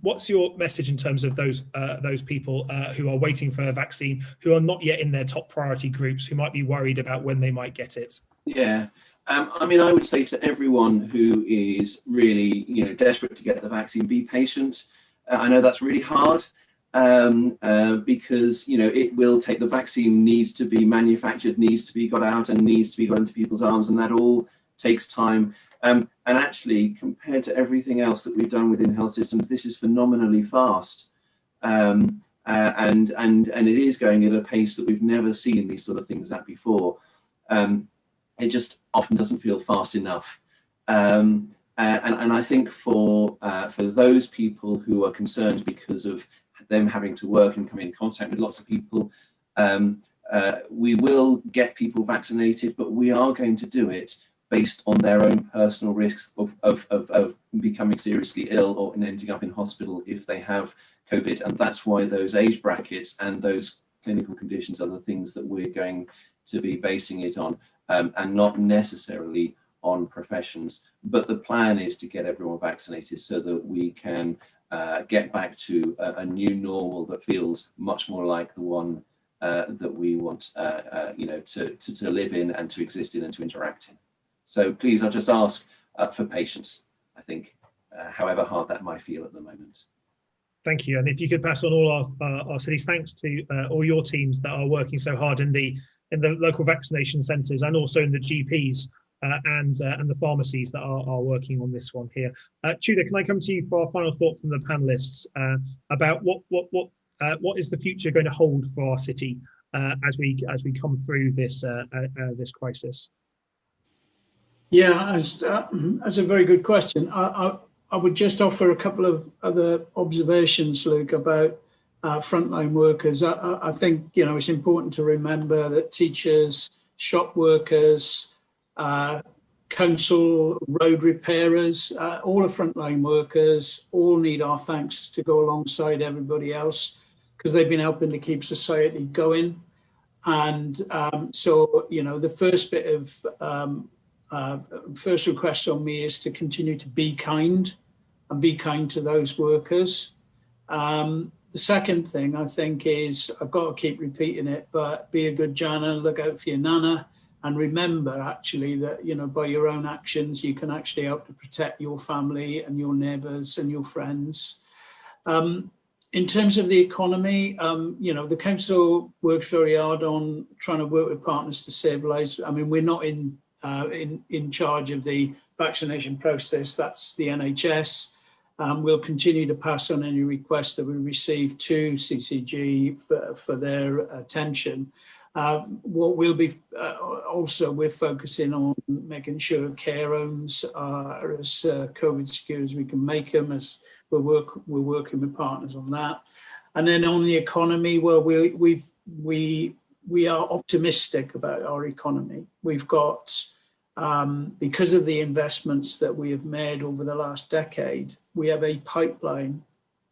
What's your message in terms of those people who are waiting for a vaccine, who are not yet in their top priority groups, who might be worried about when they might get it? Yeah, I mean, I would say to everyone who is really, you know, desperate to get the vaccine, be patient. I know that's really hard because, you know, it will take, the vaccine needs to be manufactured, needs to be got out, and needs to be got into people's arms, and that all takes time. And actually, compared to everything else that we've done within health systems, this is phenomenally fast. And it is going at a pace that we've never seen these sort of things at before. It just often doesn't feel fast enough. And I think for those people who are concerned because of them having to work and come in contact with lots of people, we will get people vaccinated, but we are going to do it based on their own personal risks of becoming seriously ill or ending up in hospital if they have COVID. And that's why those age brackets and those clinical conditions are the things that we're going to be basing it on, and not necessarily on professions. But the plan is to get everyone vaccinated so that we can get back to a new normal that feels much more like the one that we want, you know, to live in and to exist in and to interact in. So please, I'll just ask for patience, I think, however hard that might feel at the moment. Thank you. And if you could pass on all our cities, thanks to all your teams that are working so hard in the local vaccination centres, and also in the GPs and the pharmacies that are working on this one here. Tudor, can I come to you for our final thought from the panellists about what is the future going to hold for our city as we come through this this crisis? Yeah, that's a very good question. I would just offer a couple of other observations, Luke, about frontline workers. I think, you know, it's important to remember that teachers, shop workers, council, road repairers, all are frontline workers, all need our thanks to go alongside everybody else. because they've been helping to keep society going. And so, you know, the first bit of first request on me is to continue to be kind and be kind to those workers. The second thing I think is, I've got to keep repeating it, but be a good Jana, look out for your Nana, and remember actually that, you know, by your own actions, you can actually help to protect your family and your neighbours and your friends. In terms of the economy, you know, the council works very hard on trying to work with partners to save lives. I mean, we're not in charge of the vaccination process, that's the NHS. We'll continue to pass on any requests that we receive to CCG for their attention. What we'll be also, we're focusing on making sure care homes are as COVID secure as we can make them, as we're working with partners on that. And then on the economy, well, we are optimistic about our economy. We've got, because of the investments that we have made over the last decade, we have a pipeline,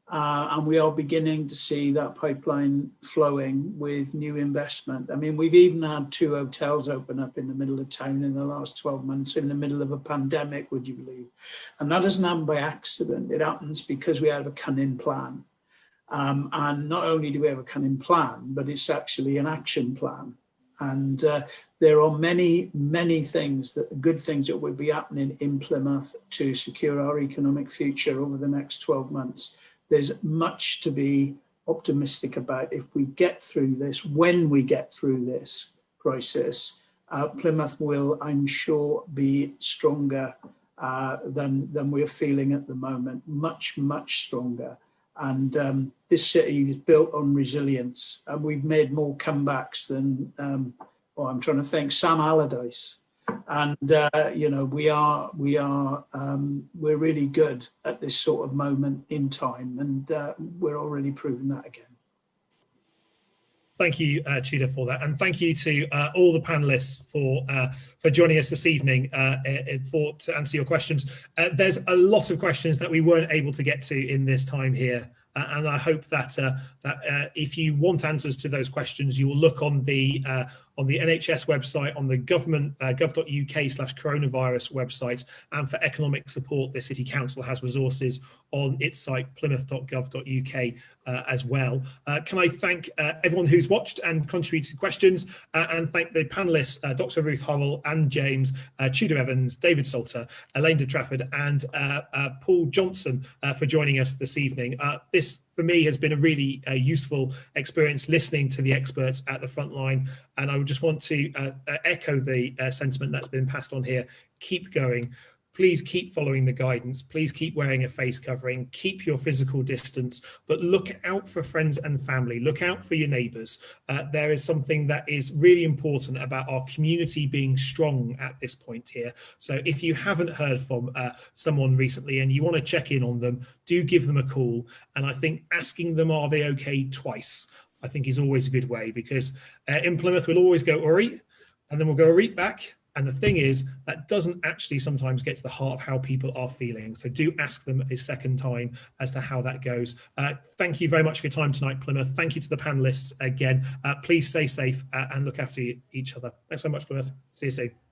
and we are beginning to see that pipeline flowing with new investment. I mean, we've even had 2 hotels open up in the middle of town in the last 12 months, in the middle of a pandemic, would you believe? And that doesn't happen by accident. It happens because we have a cunning plan. And not only do we have a cunning plan, but it's actually an action plan. And there are many, many things, good things that will be happening in Plymouth to secure our economic future over the next 12 months. There's much to be optimistic about if we get through this. When we get through this crisis, Plymouth will, I'm sure, be stronger than we're feeling at the moment, much, much stronger. And this city is built on resilience, and we've made more comebacks than, well, I'm trying to think, Sam Allardyce. And you know, we're really good at this sort of moment in time, and we're already proving that again. Thank you, Tudor, for that, and thank you to all the panelists for joining us this evening to answer your questions. There's a lot of questions that we weren't able to get to in this time here, and I hope that if you want answers to those questions, you will look on the NHS website, on the government gov.uk/coronavirus website, and for economic support, the City Council has resources on its site, plymouth.gov.uk as well. Can I thank everyone who's watched and contributed to questions, and thank the panelists, Dr. Ruth Harrell and James, Tudor Evans, David Salter, Elaine de Trafford, and Paul Johnson for joining us this evening. This, for me, has been a really useful experience listening to the experts at the front line. And I would just want to echo the sentiment that's been passed on here. Keep going. Please keep following the guidance. Please keep wearing a face covering. Keep your physical distance, but look out for friends and family. Look out for your neighbours. There is something that is really important about our community being strong at this point here. So if you haven't heard from someone recently and you want to check in on them, do give them a call. And I think asking them, are they okay, twice, I think is always a good way, because in Plymouth, we'll always go, "Ori," and then we'll go, "Ori," back. And the thing is, that doesn't actually sometimes get to the heart of how people are feeling. So do ask them a second time as to how that goes. Thank you very much for your time tonight, Plymouth. Thank you to the panelists again. Please stay safe and look after each other. Thanks so much, Plymouth. See you soon.